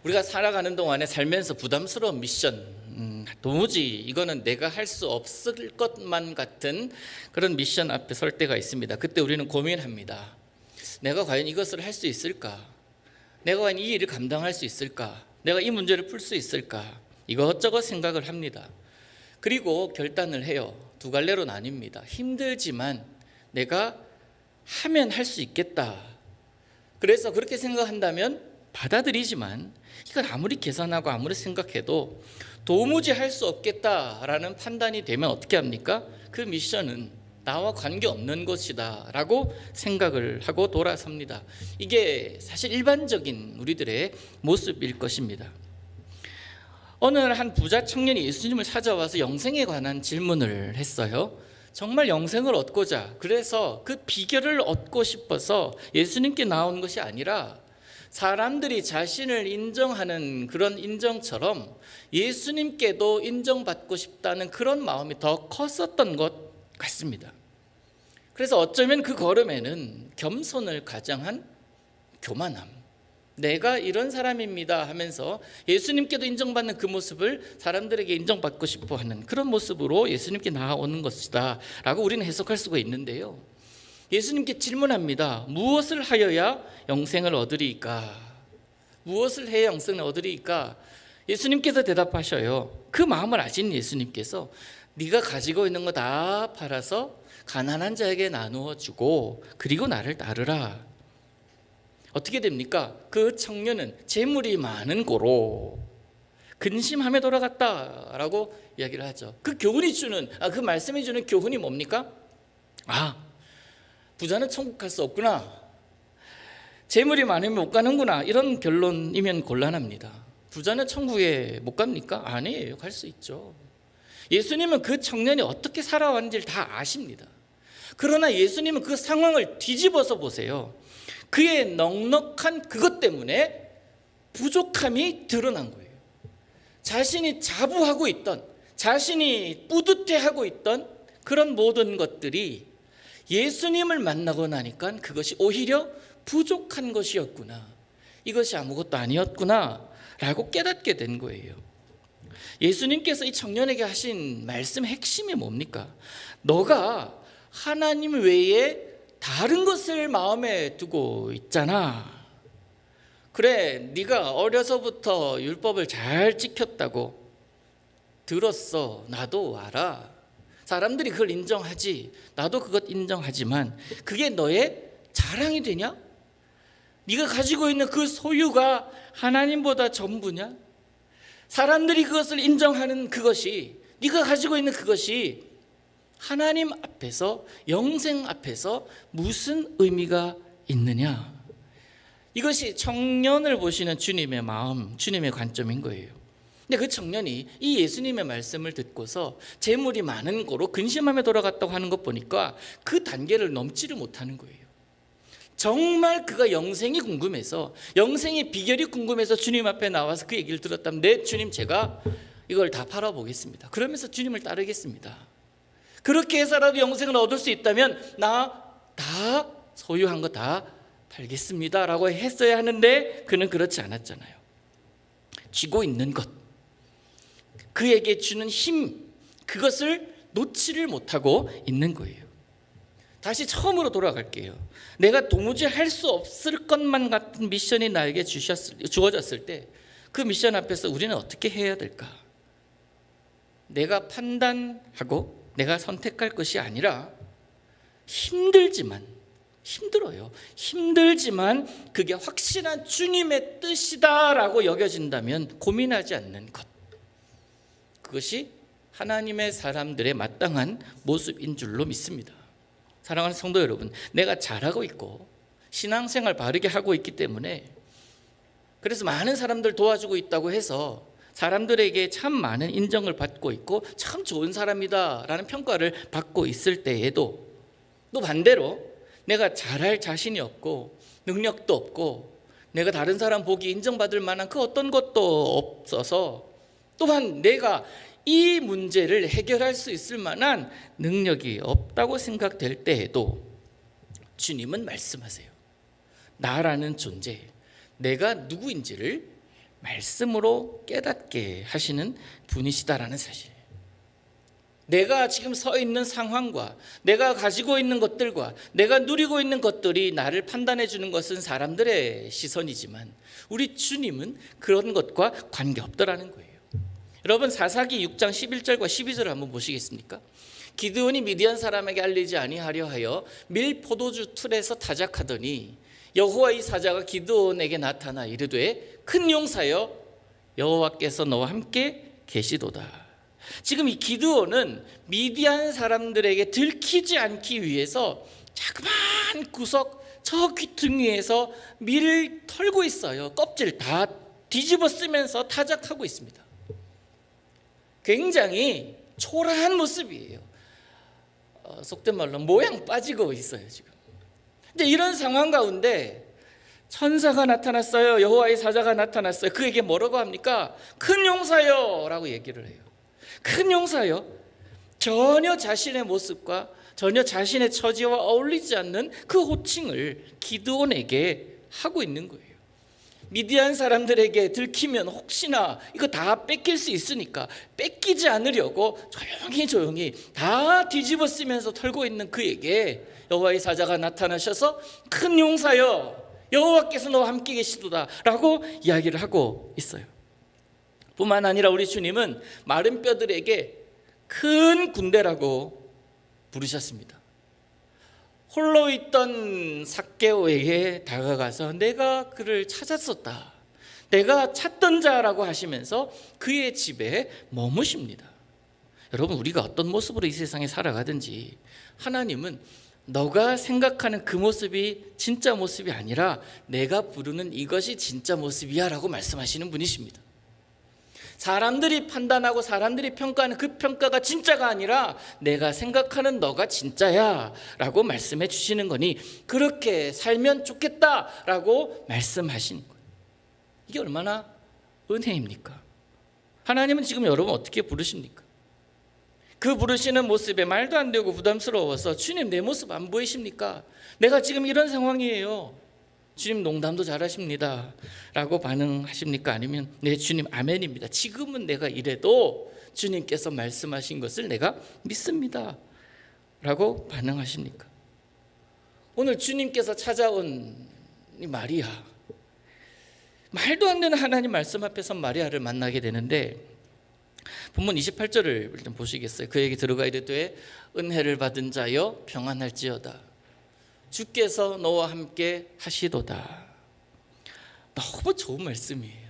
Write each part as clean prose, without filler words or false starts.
우리가 살아가는 동안에 살면서 부담스러운 미션, 도무지 이거는 내가 할 수 없을 것만 같은 그런 미션 앞에 설 때가 있습니다. 그때 우리는 고민합니다. 내가 과연 이것을 할 수 있을까? 내가 과연 이 일을 감당할 수 있을까? 내가 이 문제를 풀 수 있을까? 이것저것 생각을 합니다. 그리고 결단을 해요. 두 갈래로 나뉩니다. 힘들지만 내가 하면 할 수 있겠다. 그래서 그렇게 생각한다면 받아들이지만 이걸 아무리 계산하고 아무리 생각해도 도무지 할 수 없겠다라는 판단이 되면 어떻게 합니까? 그 미션은 나와 관계없는 것이다 라고 생각을 하고 돌아섭니다. 이게 사실 일반적인 우리들의 모습일 것입니다. 어느 날 한 부자 청년이 예수님을 찾아와서 영생에 관한 질문을 했어요. 정말 영생을 얻고자, 그래서 그 비결을 얻고 싶어서 예수님께 나온 것이 아니라 사람들이 자신을 인정하는 그런 인정처럼 예수님께도 인정받고 싶다는 그런 마음이 더 컸었던 것 같습니다. 그래서 어쩌면 그 걸음에는 겸손을 가장한 교만함, 내가 이런 사람입니다 하면서 예수님께도 인정받는 그 모습을 사람들에게 인정받고 싶어 하는 그런 모습으로 예수님께 나아오는 것이다 라고 우리는 해석할 수가 있는데요. 예수님께 질문합니다. 무엇을 하여야 영생을 얻으리이까? 무엇을 해야 영생을 얻으리이까? 예수님께서 대답하셔요. 그 마음을 아신 예수님께서 네가 가지고 있는 거 다 팔아서 가난한 자에게 나누어 주고 그리고 나를 따르라. 어떻게 됩니까? 그 청년은 재물이 많은 고로 근심함에 돌아갔다라고 이야기를 하죠. 그 교훈이 주는 그 말씀이 주는 교훈이 뭡니까? 부자는 천국 갈 수 없구나. 재물이 많으면 못 가는구나. 이런 결론이면 곤란합니다. 부자는 천국에 못 갑니까? 아니에요. 갈 수 있죠. 예수님은 그 청년이 어떻게 살아왔는지를 다 아십니다. 그러나 예수님은 그 상황을 뒤집어서 보세요. 그의 넉넉한 그것 때문에 부족함이 드러난 거예요. 자신이 자부하고 있던, 자신이 뿌듯해하고 있던 그런 모든 것들이 예수님을 만나고 나니까 그것이 오히려 부족한 것이었구나, 이것이 아무것도 아니었구나 라고 깨닫게 된 거예요. 예수님께서 이 청년에게 하신 말씀의 핵심이 뭡니까? 너가 하나님 외에 다른 것을 마음에 두고 있잖아. 그래, 네가 어려서부터 율법을 잘 지켰다고 들었어. 나도 알아. 사람들이 그걸 인정하지. 나도 그것 인정하지만 그게 너의 자랑이 되냐? 네가 가지고 있는 그 소유가 하나님보다 전부냐? 사람들이 그것을 인정하는 그것이, 네가 가지고 있는 그것이 하나님 앞에서, 영생 앞에서 무슨 의미가 있느냐? 이것이 청년을 보시는 주님의 마음, 주님의 관점인 거예요. 근데 그 청년이 이 예수님의 말씀을 듣고서 재물이 많은 거로 근심함에 돌아갔다고 하는 것 보니까 그 단계를 넘지를 못하는 거예요. 정말 그가 영생이 궁금해서, 영생의 비결이 궁금해서 주님 앞에 나와서 그 얘기를 들었다면, 네 주님, 제가 이걸 다 팔아보겠습니다. 그러면서 주님을 따르겠습니다. 그렇게 해서라도 영생을 얻을 수 있다면 나 다 소유한 거 다 팔겠습니다 라고 했어야 하는데 그는 그렇지 않았잖아요. 쥐고 있는 것, 그에게 주는 힘, 그것을 놓지를 못하고 있는 거예요. 다시 처음으로 돌아갈게요. 내가 도무지 할 수 없을 것만 같은 미션이 나에게 주어졌을 때 그 미션 앞에서 우리는 어떻게 해야 될까? 내가 판단하고 내가 선택할 것이 아니라 힘들어요. 힘들지만 그게 확실한 주님의 뜻이다라고 여겨진다면 고민하지 않는 것, 그것이 하나님의 사람들의 마땅한 모습인 줄로 믿습니다. 사랑하는 성도 여러분, 내가 잘하고 있고 신앙생활 바르게 하고 있기 때문에, 그래서 많은 사람들 도와주고 있다고 해서 사람들에게 참 많은 인정을 받고 있고 참 좋은 사람이다 라는 평가를 받고 있을 때에도, 또 반대로 내가 잘할 자신이 없고 능력도 없고 내가 다른 사람 보기 인정받을 만한 그 어떤 것도 없어서, 또한 내가 이 문제를 해결할 수 있을 만한 능력이 없다고 생각될 때에도 주님은 말씀하세요. 나라는 존재, 내가 누구인지를 말씀으로 깨닫게 하시는 분이시다라는 사실. 내가 지금 서 있는 상황과 내가 가지고 있는 것들과 내가 누리고 있는 것들이 나를 판단해 주는 것은 사람들의 시선이지만 우리 주님은 그런 것과 관계없더라는 거예요. 여러분, 사사기 6장 11절과 12절을 한번 보시겠습니까? 기드온이 미디안 사람에게 알리지 아니하려 하여 밀 포도주 틀에서 타작하더니 여호와의 사자가 기드온에게 나타나 이르되 큰 용사여 여호와께서 너와 함께 계시도다. 지금 이 기드온은 미디안 사람들에게 들키지 않기 위해서 자그마한 구석 저 귀퉁이에서 밀을 털고 있어요. 껍질 다 뒤집어 쓰면서 타작하고 있습니다. 굉장히 초라한 모습이에요. 속된 말로 모양 빠지고 있어요 지금. 근데 이런 상황 가운데 천사가 나타났어요. 여호와의 사자가 나타났어요. 그에게 뭐라고 합니까? 큰 용사여 라고 얘기를 해요. 큰 용사여. 전혀 자신의 모습과 전혀 자신의 처지와 어울리지 않는 그 호칭을 기드온에게 하고 있는 거예요. 미디안 사람들에게 들키면 혹시나 이거 다 뺏길 수 있으니까 뺏기지 않으려고 조용히 다 뒤집어 쓰면서 털고 있는 그에게 여호와의 사자가 나타나셔서 큰 용사여 여호와께서 너와 함께 계시도다 라고 이야기를 하고 있어요. 뿐만 아니라 우리 주님은 마른 뼈들에게 큰 군대라고 부르셨습니다. 홀로 있던 삭개오에게 다가가서 내가 그를 찾았었다, 내가 찾던 자라고 하시면서 그의 집에 머무십니다. 여러분, 우리가 어떤 모습으로 이 세상에 살아가든지 하나님은 너가 생각하는 그 모습이 진짜 모습이 아니라 내가 부르는 이것이 진짜 모습이야 라고 말씀하시는 분이십니다. 사람들이 판단하고 사람들이 평가하는 그 평가가 진짜가 아니라 내가 생각하는 너가 진짜야 라고 말씀해 주시는 거니 그렇게 살면 좋겠다 라고 말씀하시는 거예요. 이게 얼마나 은혜입니까? 하나님은 지금 여러분 어떻게 부르십니까? 그 부르시는 모습에 말도 안 되고 부담스러워서 주님 내 모습 안 보이십니까? 내가 지금 이런 상황이에요. 주님 농담도 잘하십니다 라고 반응하십니까? 아니면 네 주님 아멘입니다, 지금은 내가 이래도 주님께서 말씀하신 것을 내가 믿습니다 라고 반응하십니까? 오늘 주님께서 찾아온 이 마리아, 말도 안 되는 하나님 말씀 앞에서 마리아를 만나게 되는데 본문 28절을 좀 보시겠어요? 그에게 들어가 이르되 은혜를 받은 자여 평안할지어다 주께서 너와 함께 하시도다. 너무 좋은 말씀이에요.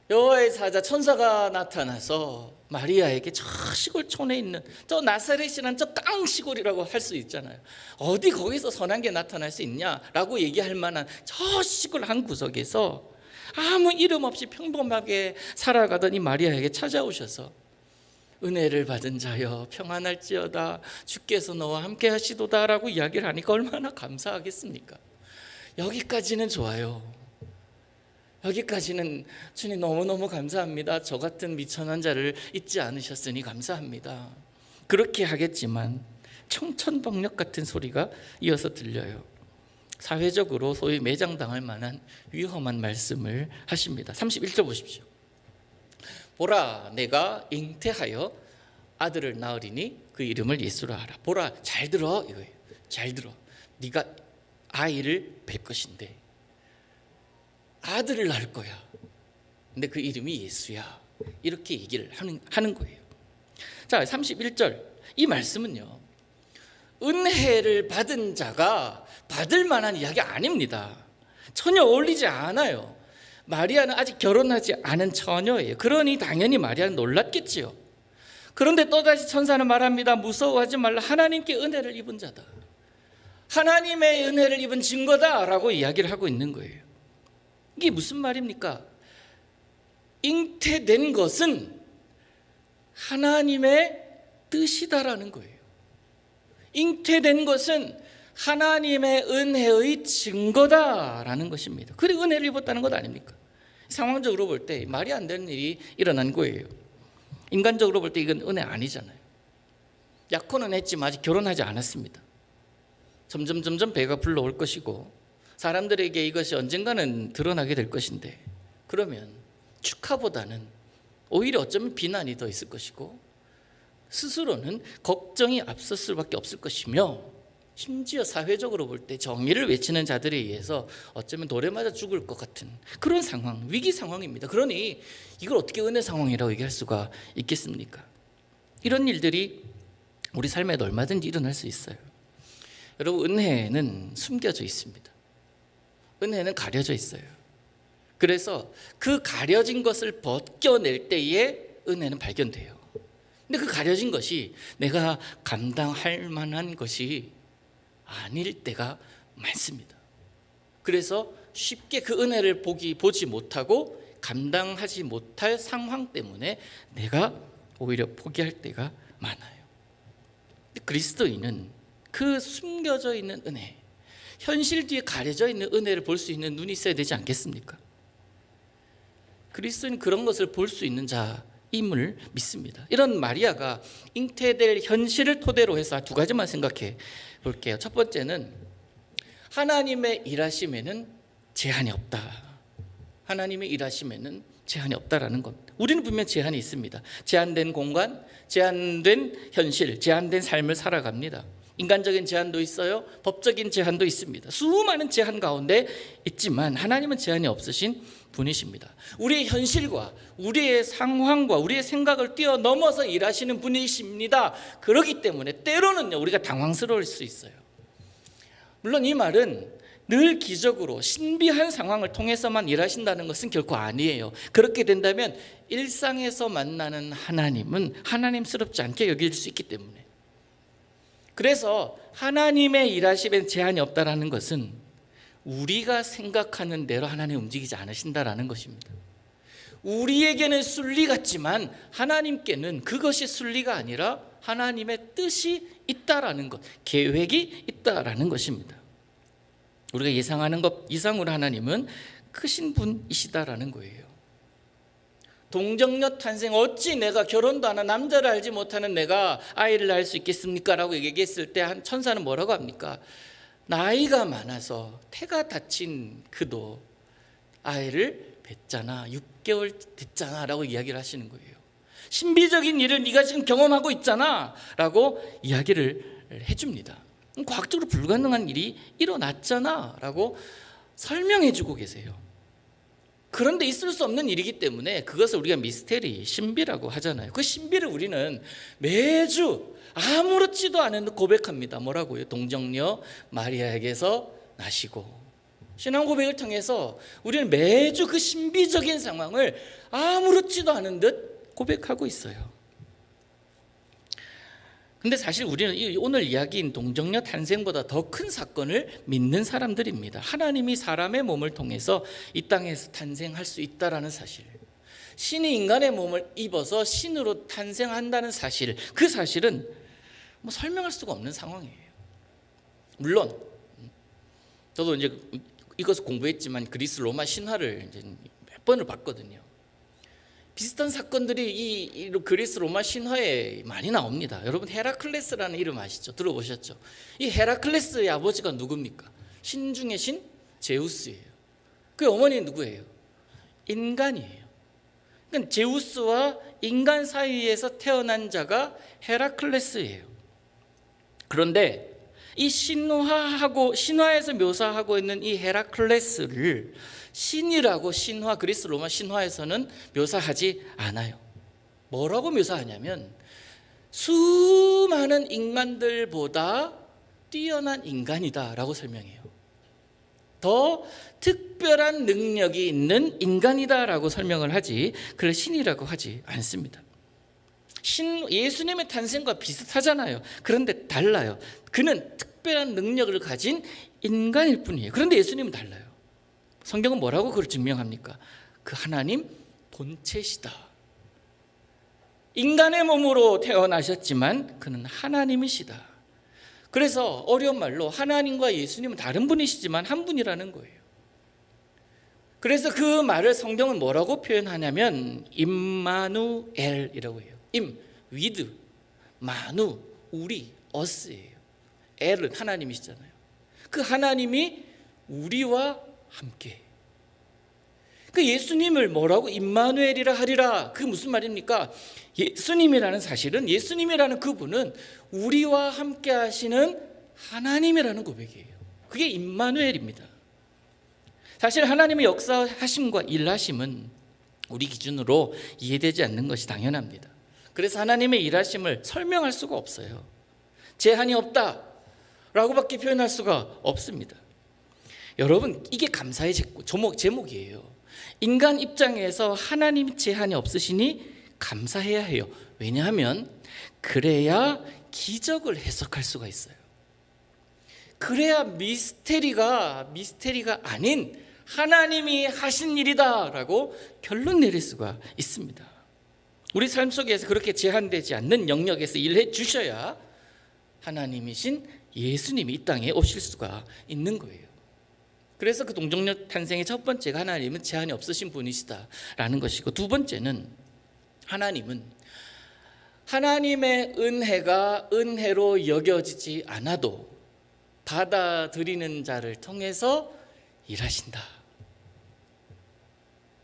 여호와의 사자 천사가 나타나서 마리아에게 저 시골촌에 있는 저 나사렛이란 저 깡시골이라고 할 수 있잖아요. 어디 거기서 선한 게 나타날 수 있냐라고 얘기할 만한 저 시골 한 구석에서 아무 이름 없이 평범하게 살아가던 이 마리아에게 찾아오셔서 은혜를 받은 자여 평안할지어다 주께서 너와 함께 하시도다 라고 이야기를 하니까 얼마나 감사하겠습니까? 여기까지는 좋아요. 여기까지는 주님 너무너무 감사합니다. 저 같은 미천한 자를 잊지 않으셨으니 감사합니다. 그렇게 하겠지만 청천벽력 같은 소리가 이어서 들려요. 사회적으로 소위 매장당할 만한 위험한 말씀을 하십니다. 31절 보십시오. 보라 내가 잉태하여 아들을 낳으리니 그 이름을 예수라 하라. 보라 잘 들어 이거예요. 잘 들어. 네가 아이를 뵐 것인데 아들을 낳을 거야. 근데 그 이름이 예수야. 이렇게 얘기를 하는 거예요. 자 31절 이 말씀은요, 은혜를 받은 자가 받을 만한 이야기 아닙니다. 전혀 어울리지 않아요. 마리아는 아직 결혼하지 않은 처녀예요. 그러니 당연히 마리아는 놀랐겠지요. 그런데 또다시 천사는 말합니다. 무서워하지 말라. 하나님께 은혜를 입은 자다. 하나님의 은혜를 입은 증거다라고 이야기를 하고 있는 거예요. 이게 무슨 말입니까? 잉태된 것은 하나님의 뜻이다라는 거예요. 잉태된 것은 하나님의 은혜의 증거다라는 것입니다. 그리고 은혜를 입었다는 것 아닙니까? 상황적으로 볼 때 말이 안 되는 일이 일어난 거예요. 인간적으로 볼 때 이건 은혜 아니잖아요. 약혼은 했지만 아직 결혼하지 않았습니다. 점점 배가 불러올 것이고 사람들에게 이것이 언젠가는 드러나게 될 것인데 그러면 축하보다는 오히려 어쩌면 비난이 더 있을 것이고 스스로는 걱정이 앞설 수밖에 없을 것이며 심지어 사회적으로 볼 때 정의를 외치는 자들에 의해서 어쩌면 돌에 맞아 죽을 것 같은 그런 상황, 위기 상황입니다. 그러니 이걸 어떻게 은혜 상황이라고 얘기할 수가 있겠습니까? 이런 일들이 우리 삶에도 얼마든지 일어날 수 있어요. 여러분, 은혜는 숨겨져 있습니다. 은혜는 가려져 있어요. 그래서 그 가려진 것을 벗겨낼 때에 은혜는 발견돼요. 근데 그 가려진 것이 내가 감당할 만한 것이 아닐 때가 많습니다. 그래서 쉽게 그 은혜를 보지 못하고 감당하지 못할 상황 때문에 내가 오히려 포기할 때가 많아요. 그리스도인은 그 숨겨져 있는 은혜, 현실 뒤에 가려져 있는 은혜를 볼 수 있는 눈이 있어야 되지 않겠습니까? 그리스도인은 그런 것을 볼 수 있는 자임을 믿습니다. 이런 마리아가 잉태될 현실을 토대로 해서 두 가지만 생각해 볼게요. 첫 번째는 하나님의 일하심에는 제한이 없다. 하나님의 일하심에는 제한이 없다라는 겁니다. 우리는 분명 제한이 있습니다. 제한된 공간, 제한된 현실, 제한된 삶을 살아갑니다. 인간적인 제한도 있어요. 법적인 제한도 있습니다. 수많은 제한 가운데 있지만 하나님은 제한이 없으신 분이십니다. 우리의 현실과 우리의 상황과 우리의 생각을 뛰어넘어서 일하시는 분이십니다. 그렇기 때문에 때로는요, 우리가 당황스러울 수 있어요. 물론 이 말은 늘 기적으로 신비한 상황을 통해서만 일하신다는 것은 결코 아니에요. 그렇게 된다면 일상에서 만나는 하나님은 하나님스럽지 않게 여길 수 있기 때문에. 그래서 하나님의 일하심엔 제한이 없다라는 것은 우리가 생각하는 대로 하나님 움직이지 않으신다라는 것입니다. 우리에게는 순리 같지만 하나님께는 그것이 순리가 아니라 하나님의 뜻이 있다라는 것, 계획이 있다라는 것입니다. 우리가 예상하는 것 이상으로 하나님은 크신 분이시다라는 거예요. 동정녀 탄생, 어찌 내가 결혼도 안 한 남자를 알지 못하는 내가 아이를 낳을 수 있겠습니까? 라고 얘기했을 때 한 천사는 뭐라고 합니까? 나이가 많아서 태가 다친 그도 아이를 뵀잖아, 6개월 됐잖아 라고 이야기를 하시는 거예요. 신비적인 일을 네가 지금 경험하고 있잖아 라고 이야기를 해줍니다. 과학적으로 불가능한 일이 일어났잖아 라고 설명해 주고 계세요. 그런데 있을 수 없는 일이기 때문에 그것을 우리가 미스테리, 신비라고 하잖아요. 그 신비를 우리는 매주 아무렇지도 않은 듯 고백합니다. 뭐라고요? 동정녀 마리아에게서 나시고. 신앙 고백을 통해서 우리는 매주 그 신비적인 상황을 아무렇지도 않은 듯 고백하고 있어요. 근데 사실 우리는 오늘 이야기인 동정녀 탄생보다 더 큰 사건을 믿는 사람들입니다. 하나님이 사람의 몸을 통해서 이 땅에서 탄생할 수 있다라는 사실, 신이 인간의 몸을 입어서 신으로 탄생한다는 사실, 그 사실은 뭐 설명할 수가 없는 상황이에요. 물론 저도 이제 이것을 공부했지만 그리스 로마 신화를 이제 몇 번을 봤거든요. 비슷한 사건들이 이 그리스 로마 신화에 많이 나옵니다. 여러분, 헤라클레스라는 이름 아시죠? 들어보셨죠? 이 헤라클레스의 아버지가 누굽니까? 신 중의 신? 제우스예요. 그 어머니는 누구예요? 인간이에요. 그러니까 제우스와 인간 사이에서 태어난 자가 헤라클레스예요. 그런데 이 신화에서 묘사하고 있는 이 헤라클레스를 신이라고 그리스 로마 신화에서는 묘사하지 않아요. 뭐라고 묘사하냐면 수많은 인간들보다 뛰어난 인간이다라고 설명해요. 더 특별한 능력이 있는 인간이다라고 설명을 하지, 그걸 신이라고 하지 않습니다. 예수님의 탄생과 비슷하잖아요. 그런데 달라요. 그는 특별한 능력을 가진 인간일 뿐이에요. 그런데 예수님은 달라요. 성경은 뭐라고 그걸 증명합니까? 그 하나님 본체시다. 인간의 몸으로 태어나셨지만 그는 하나님이시다. 그래서 어려운 말로 하나님과 예수님은 다른 분이시지만 한 분이라는 거예요. 그래서 그 말을 성경은 뭐라고 표현하냐면 임마누엘이라고 해요. with, 마누, 우리, us예요. 엘은 하나님이시잖아요. 그 하나님이 우리와 함께. 그 예수님을 뭐라고 임마누엘이라 하리라. 그 무슨 말입니까? 예수님이라는 사실은, 예수님이라는 그분은 우리와 함께 하시는 하나님이라는 고백이에요. 그게 임마누엘입니다. 사실 하나님의 역사하심과 일하심은 우리 기준으로 이해되지 않는 것이 당연합니다. 그래서 하나님의 일하심을 설명할 수가 없어요. 제한이 없다 라고밖에 표현할 수가 없습니다. 여러분, 이게 감사의 제목이에요. 인간 입장에서 하나님 제한이 없으시니 감사해야 해요. 왜냐하면 그래야 기적을 해석할 수가 있어요. 그래야 미스테리가 아닌 하나님이 하신 일이다 라고 결론 내릴 수가 있습니다. 우리 삶 속에서 그렇게 제한되지 않는 영역에서 일해 주셔야 하나님이신 예수님이 이 땅에 오실 수가 있는 거예요. 그래서 그 동정녀 탄생의 첫 번째가 하나님은 제한이 없으신 분이시다라는 것이고, 두 번째는 하나님은 하나님의 은혜가 은혜로 여겨지지 않아도 받아들이는 자를 통해서 일하신다.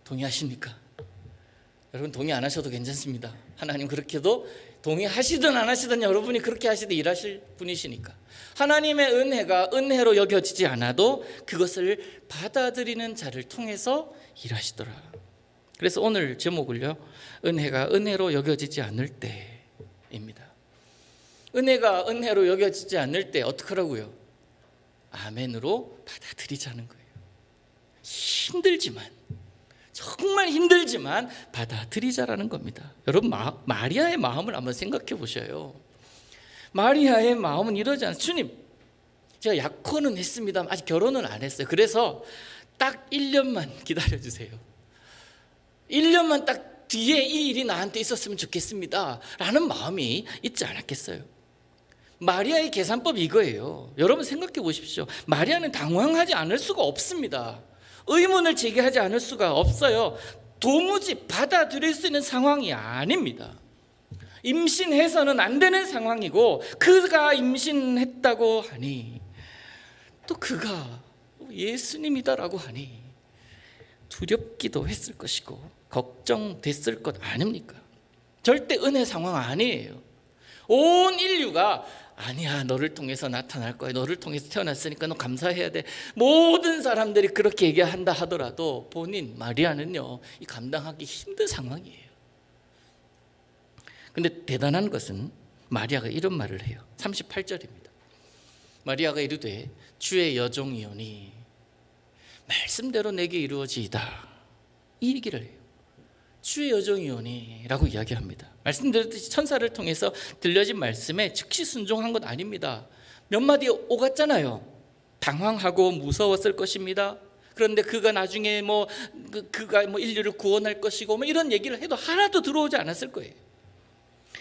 동의하십니까? 여러분, 동의 안 하셔도 괜찮습니다. 하나님 그렇게도 동의하시든 안 하시든 여러분이 그렇게 하시든 일하실 분이시니까. 하나님의 은혜가 은혜로 여겨지지 않아도 그것을 받아들이는 자를 통해서 일하시더라. 그래서 오늘 제목을요, 은혜가 은혜로 여겨지지 않을 때입니다. 은혜가 은혜로 여겨지지 않을 때 어떻게 하라고요? 아멘으로 받아들이자는 거예요. 힘들지만, 정말 힘들지만 받아들이자라는 겁니다. 여러분, 마리아의 마음을 한번 생각해 보셔요. 마리아의 마음은 이러지 않아요. 주님, 제가 약혼은 했습니다. 아직 결혼은 안 했어요. 그래서 딱 1년만 기다려주세요. 1년만 딱 뒤에 이 일이 나한테 있었으면 좋겠습니다 라는 마음이 있지 않았겠어요? 마리아의 계산법이 이거예요. 여러분 생각해 보십시오. 마리아는 당황하지 않을 수가 없습니다. 의문을 제기하지 않을 수가 없어요. 도무지 받아들일 수 있는 상황이 아닙니다. 임신해서는 안 되는 상황이고, 그가 임신했다고 하니, 또 그가 예수님이다라고 하니 두렵기도 했을 것이고 걱정됐을 것 아닙니까? 절대 은혜 상황 아니에요. 온 인류가 아니야, 너를 통해서 나타날 거야, 너를 통해서 태어났으니까 너 감사해야 돼, 모든 사람들이 그렇게 얘기한다 하더라도 본인 마리아는요, 이 감당하기 힘든 상황이에요. 근데 대단한 것은 마리아가 이런 말을 해요. 38절입니다. 마리아가 이르되 주의 여종이오니 말씀대로 내게 이루어지이다. 이 얘기를 해요. 주의 여종이오니 라고 이야기합니다. 말씀드렸듯이 천사를 통해서 들려진 말씀에 즉시 순종한 것 아닙니다. 몇 마디 오갔잖아요. 당황하고 무서웠을 것입니다. 그런데 그가 나중에 그가 인류를 구원할 것이고 이런 얘기를 해도 하나도 들어오지 않았을 거예요.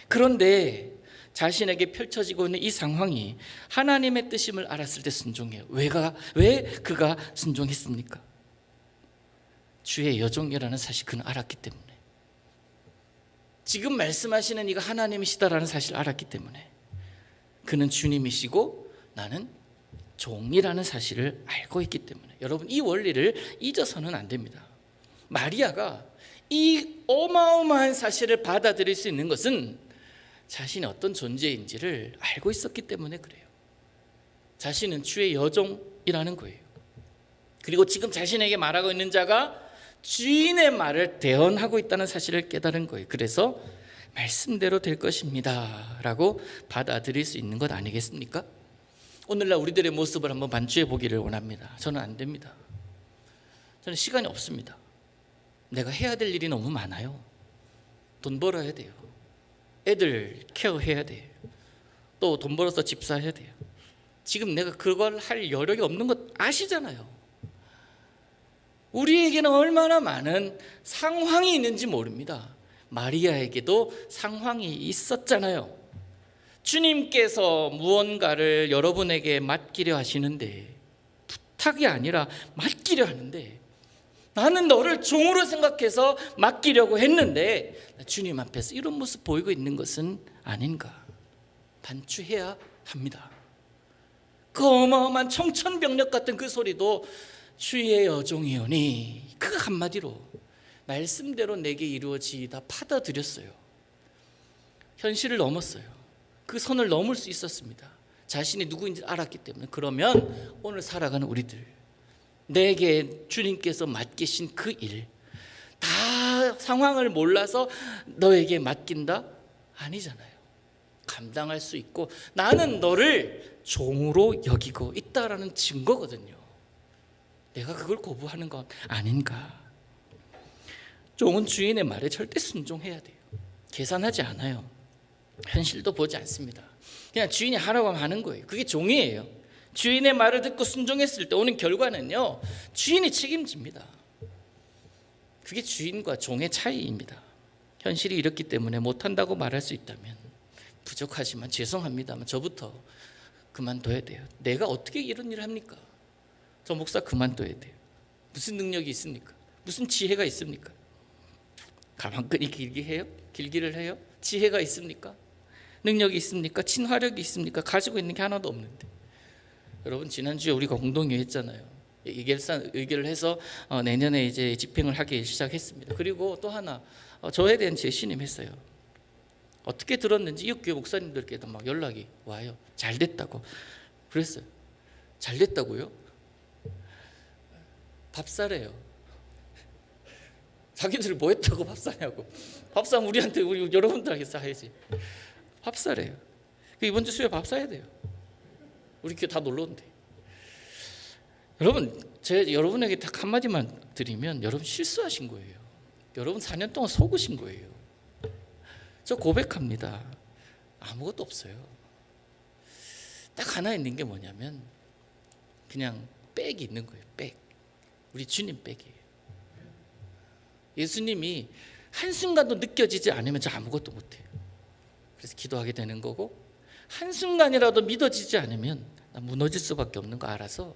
그런데 자신에게 펼쳐지고 있는 이 상황이 하나님의 뜻임을 알았을 때 순종해요. 왜 그가 순종했습니까? 주의 여종이라는 사실 그는 알았기 때문에, 지금 말씀하시는 이가 하나님이시다라는 사실을 알았기 때문에, 그는 주님이시고 나는 종이라는 사실을 알고 있기 때문에. 여러분, 이 원리를 잊어서는 안 됩니다. 마리아가 이 어마어마한 사실을 받아들일 수 있는 것은 자신이 어떤 존재인지를 알고 있었기 때문에 그래요. 자신은 주의 여종이라는 거예요. 그리고 지금 자신에게 말하고 있는 자가 주인의 말을 대언하고 있다는 사실을 깨달은 거예요. 그래서 말씀대로 될 것입니다 라고 받아들일 수 있는 것 아니겠습니까? 오늘날 우리들의 모습을 한번 반추해 보기를 원합니다. 저는 안 됩니다. 저는 시간이 없습니다. 내가 해야 될 일이 너무 많아요. 돈 벌어야 돼요. 애들 케어해야 돼요. 또 돈 벌어서 집 사야 돼요. 지금 내가 그걸 할 여력이 없는 것 아시잖아요. 우리에게는 얼마나 많은 상황이 있는지 모릅니다. 마리아에게도 상황이 있었잖아요. 주님께서 무언가를 여러분에게 맡기려 하시는데, 부탁이 아니라 맡기려 하는데, 나는 너를 종으로 생각해서 맡기려고 했는데 주님 앞에서 이런 모습 보이고 있는 것은 아닌가 반추해야 합니다. 그 어마어마한 청천벽력 같은 그 소리도 주의 여종이오니 그 한마디로 말씀대로 내게 이루어지다 받아들였어요. 현실을 넘었어요. 그 선을 넘을 수 있었습니다. 자신이 누구인지 알았기 때문에. 그러면 오늘 살아가는 우리들, 내게 주님께서 맡기신 그 일, 다 상황을 몰라서 너에게 맡긴다? 아니잖아요. 감당할 수 있고 나는 너를 종으로 여기고 있다라는 증거거든요. 내가 그걸 거부하는 것 아닌가. 종은 주인의 말에 절대 순종해야 돼요. 계산하지 않아요. 현실도 보지 않습니다. 그냥 주인이 하라고 하면 하는 거예요. 그게 종이에요. 주인의 말을 듣고 순종했을 때 오는 결과는요, 주인이 책임집니다. 그게 주인과 종의 차이입니다. 현실이 이렇기 때문에 못한다고 말할 수 있다면, 부족하지만 죄송합니다만 저부터 그만둬야 돼요. 내가 어떻게 이런 일을 합니까? 저 목사 그만둬야 돼요. 무슨 능력이 있습니까? 무슨 지혜가 있습니까? 가만히 길기를 해요? 지혜가 있습니까? 능력이 있습니까? 친화력이 있습니까? 가지고 있는 게 하나도 없는데. 여러분, 지난주에 우리가 공동회 했잖아요. 의결을 해서 내년에 이제 집행을 하기 시작했습니다. 그리고 또 하나, 저에 대한 재신임 했어요. 어떻게 들었는지 이웃교회 목사님들께도 막 연락이 와요. 잘 됐다고. 그랬어요. 잘 됐다고요? 밥 사래요. 자기들 뭐 했다고 밥 사냐고. 밥 사면 우리 여러분들에게 사야지. 밥 사래요. 이번 주 수요일 밥 사야 돼요. 우리 교회 다 놀러 온대. 여러분, 제가 여러분에게 딱 한마디만 드리면 여러분 실수하신 거예요. 여러분 4년 동안 속으신 거예요. 저 고백합니다. 아무것도 없어요. 딱 하나 있는 게 뭐냐면 그냥 백이 있는 거예요. 백. 우리 주님 백이에요. 예수님이 한순간도 느껴지지 않으면 저 아무것도 못해요. 그래서 기도하게 되는 거고, 한순간이라도 믿어지지 않으면 나 무너질 수밖에 없는 거 알아서,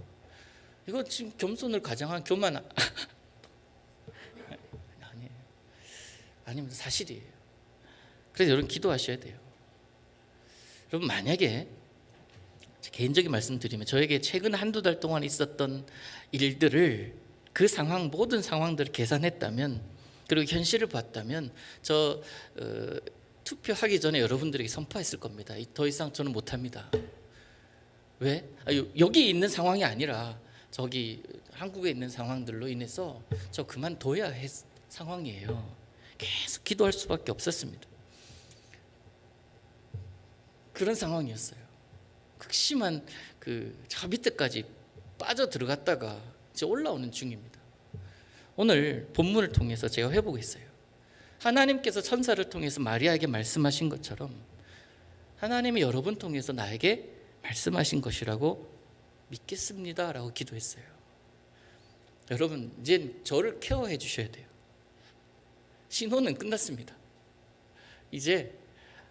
이거 지금 겸손을 가장한 교만 아니에요. 아니면 사실이에요. 그래서 여러분 기도하셔야 돼요. 여러분, 만약에 개인적인 말씀 드리면 저에게 최근 한두 달 동안 있었던 일들을, 그 상황, 모든 상황들을 계산했다면, 그리고 현실을 봤다면 저 투표하기 전에 여러분들에게 선포했을 겁니다. 더 이상 저는 못합니다. 왜? 여기 있는 상황이 아니라 저기 한국에 있는 상황들로 인해서 저 그만둬야 할 상황이에요. 계속 기도할 수밖에 없었습니다. 그런 상황이었어요. 극심한 저 밑에까지 빠져 들어갔다가 이제 올라오는 중입니다. 오늘 본문을 통해서 제가 회복했어요. 하나님께서 천사를 통해서 마리아에게 말씀하신 것처럼 하나님이 여러분 통해서 나에게 말씀하신 것이라고 믿겠습니다 라고 기도했어요. 여러분, 이제 저를 케어해 주셔야 돼요. 신호는 끝났습니다. 이제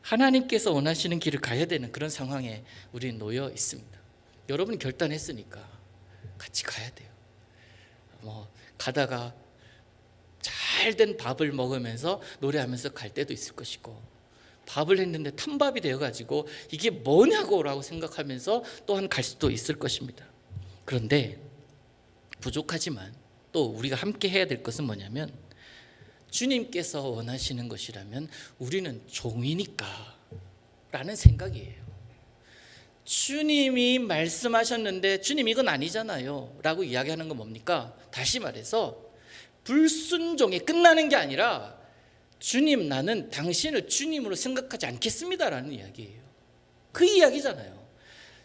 하나님께서 원하시는 길을 가야 되는 그런 상황에 우리는 놓여 있습니다. 여러분이 결단했으니까 같이 가야 돼요. 가다가 잘된 밥을 먹으면서 노래하면서 갈 때도 있을 것이고, 밥을 했는데 탄밥이 되어가지고 이게 뭐냐고 라고 생각하면서 또한 갈 수도 있을 것입니다. 그런데 부족하지만 또 우리가 함께 해야 될 것은 뭐냐면, 주님께서 원하시는 것이라면 우리는 종이니까 라는 생각이에요. 주님이 말씀하셨는데 주님 이건 아니잖아요 라고 이야기하는 건 뭡니까? 다시 말해서 불순종에 끝나는 게 아니라, 주님, 나는 당신을 주님으로 생각하지 않겠습니다 라는 이야기예요. 그 이야기잖아요.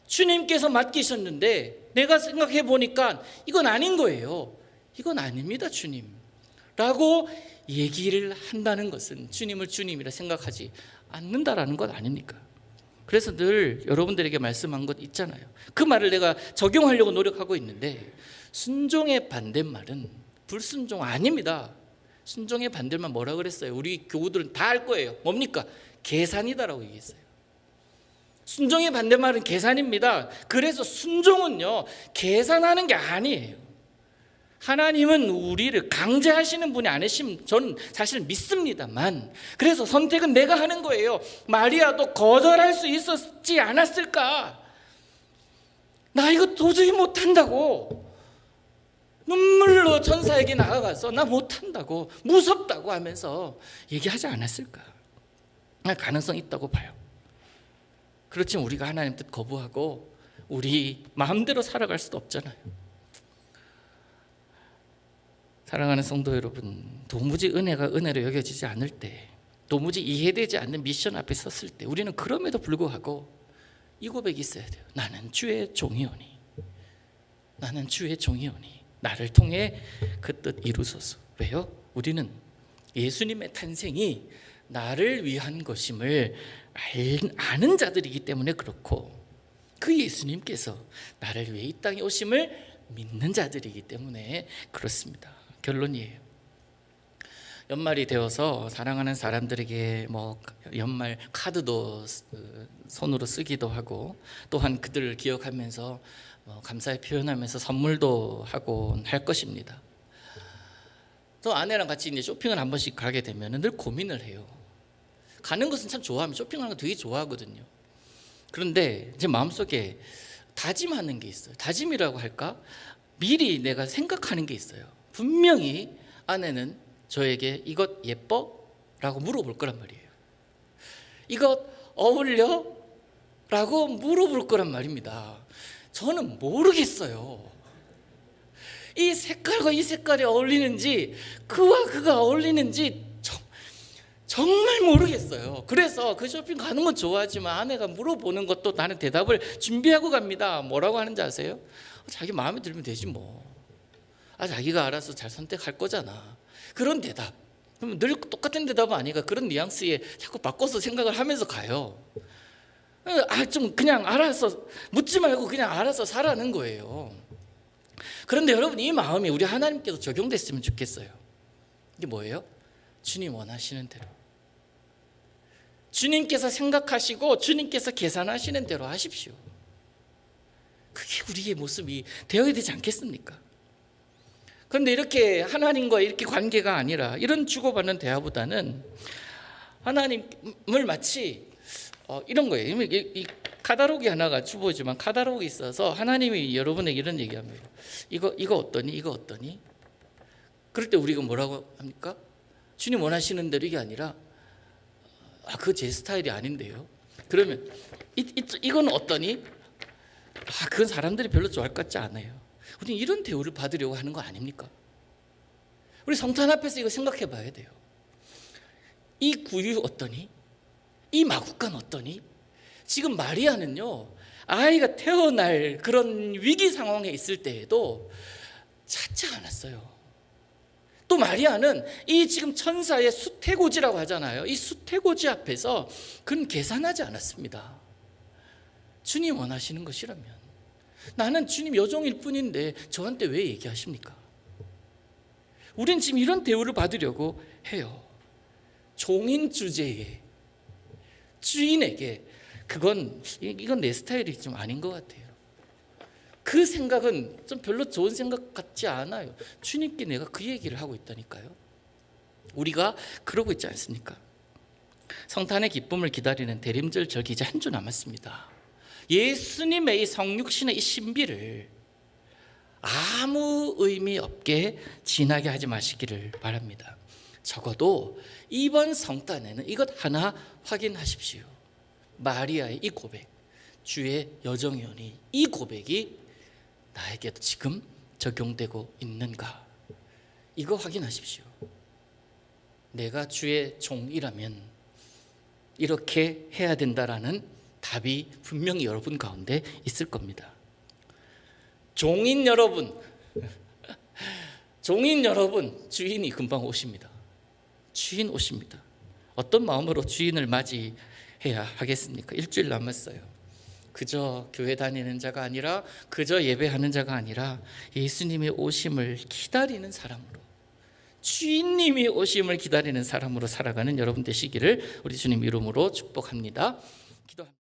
주님께서 맡기셨는데 내가 생각해 보니까 이건 아닌 거예요. 이건 아닙니다 주님 라고 얘기를 한다는 것은 주님을 주님이라 생각하지 않는다라는 것 아닙니까? 그래서 늘 여러분들에게 말씀한 것 있잖아요. 그 말을 내가 적용하려고 노력하고 있는데, 순종의 반대말은 불순종 아닙니다. 순종의 반대말 뭐라 그랬어요? 우리 교우들은 다 알 거예요. 뭡니까? 계산이다라고 얘기했어요. 순종의 반대말은 계산입니다. 그래서 순종은요, 계산하는 게 아니에요. 하나님은 우리를 강제하시는 분이 아니시면 저는 사실 믿습니다만, 그래서 선택은 내가 하는 거예요. 마리아도 거절할 수 있었지 않았을까? 나 이거 도저히 못한다고. 눈물로 천사에게 나아가서 나 못한다고, 무섭다고 하면서 얘기하지 않았을까? 가능성 있다고 봐요. 그렇지만 우리가 하나님 뜻 거부하고 우리 마음대로 살아갈 수도 없잖아요. 사랑하는 성도 여러분, 도무지 은혜가 은혜로 여겨지지 않을 때, 도무지 이해되지 않는 미션 앞에 섰을 때 우리는 그럼에도 불구하고 이 고백이 있어야 돼요. 나는 주의 종이오니, 나는 주의 종이오니 나를 통해 그 뜻 이루소서. 왜요? 우리는 예수님의 탄생이 나를 위한 것임을 아는 자들이기 때문에 그렇고, 그 예수님께서 나를 위해 이 땅에 오심을 믿는 자들이기 때문에 그렇습니다. 결론이에요. 연말이 되어서 사랑하는 사람들에게 연말 카드도 손으로 쓰기도 하고, 또한 그들을 기억하면서 감사의 표현하면서 선물도 하고 할 것입니다. 또 아내랑 같이 이제 쇼핑을 한 번씩 가게 되면 늘 고민을 해요. 가는 것은 참 좋아합니다. 쇼핑하는 거 되게 좋아하거든요. 그런데 제 마음속에 다짐하는 게 있어요. 다짐이라고 할까? 미리 내가 생각하는 게 있어요. 분명히 아내는 저에게 이것 예뻐? 라고 물어볼 거란 말이에요. 이것 어울려? 라고 물어볼 거란 말입니다. 저는 모르겠어요. 이 색깔과 이 색깔이 어울리는지, 그와 그가 어울리는지 정말 모르겠어요. 그래서 그 쇼핑 가는 건 좋아하지만 아내가 물어보는 것도 나는 대답을 준비하고 갑니다. 뭐라고 하는지 아세요? 자기 마음에 들면 되지 뭐. 자기가 알아서 잘 선택할 거잖아. 그런 대답. 그럼 늘 똑같은 대답은 아니까 그런 뉘앙스에 자꾸 바꿔서 생각을 하면서 가요. 좀 그냥 알아서, 묻지 말고 그냥 알아서 살라는 거예요. 그런데 여러분, 이 마음이 우리 하나님께도 적용됐으면 좋겠어요. 이게 뭐예요? 주님 원하시는 대로, 주님께서 생각하시고 주님께서 계산하시는 대로 하십시오. 그게 우리의 모습이 되어야 되지 않겠습니까? 그런데 이렇게 하나님과 이렇게 관계가 아니라 이런 주고받는 대화보다는 하나님을 마치 이런 거예요. 이 카다로그 하나가 주보지만 카다로그 있어서 하나님이 여러분에게 이런 얘기합니다. 이거 어떠니? 이거 어떠니? 그럴 때 우리가 뭐라고 합니까? 주님 원하시는 대로 이게 아니라 그거 제 스타일이 아닌데요. 그러면 이건 어떠니? 그건 사람들이 별로 좋아할 것 같지 않아요. 우리는 이런 대우를 받으려고 하는 거 아닙니까? 우리 성탄 앞에서 이거 생각해 봐야 돼요. 이 구유 어떠니? 이 마구간 어떠니? 지금 마리아는요, 아이가 태어날 그런 위기 상황에 있을 때에도 찾지 않았어요. 또 마리아는 이 지금 천사의 수태고지라고 하잖아요. 이 수태고지 앞에서 그는 계산하지 않았습니다. 주님 원하시는 것이라면, 나는 주님 여종일 뿐인데 저한테 왜 얘기하십니까? 우린 지금 이런 대우를 받으려고 해요. 종인 주제에, 주인에게 이건 내 스타일이 좀 아닌 것 같아요. 그 생각은 좀 별로 좋은 생각 같지 않아요. 주님께 내가 그 얘기를 하고 있다니까요. 우리가 그러고 있지 않습니까? 성탄의 기쁨을 기다리는 대림절 절기 이제 한 주 남았습니다. 예수님의 이 성육신의 이 신비를 아무 의미 없게 지나게 하지 마시기를 바랍니다. 적어도 이번 성탄에는 이것 하나 확인하십시오. 마리아의 이 고백, 주의 여정이오니, 이 고백이 나에게도 지금 적용되고 있는가? 이거 확인하십시오. 내가 주의 종이라면 이렇게 해야 된다라는 답이 분명히 여러분 가운데 있을 겁니다. 종인 여러분, 주인이 금방 오십니다. 주인 오십니다. 어떤 마음으로 주인을 맞이해야 하겠습니까? 일주일 남았어요. 그저 교회 다니는 자가 아니라, 그저 예배하는 자가 아니라 예수님의 오심을 기다리는 사람으로, 주인님이 오심을 기다리는 사람으로 살아가는 여러분 되시기를 우리 주님 이름으로 축복합니다. 기도합니다.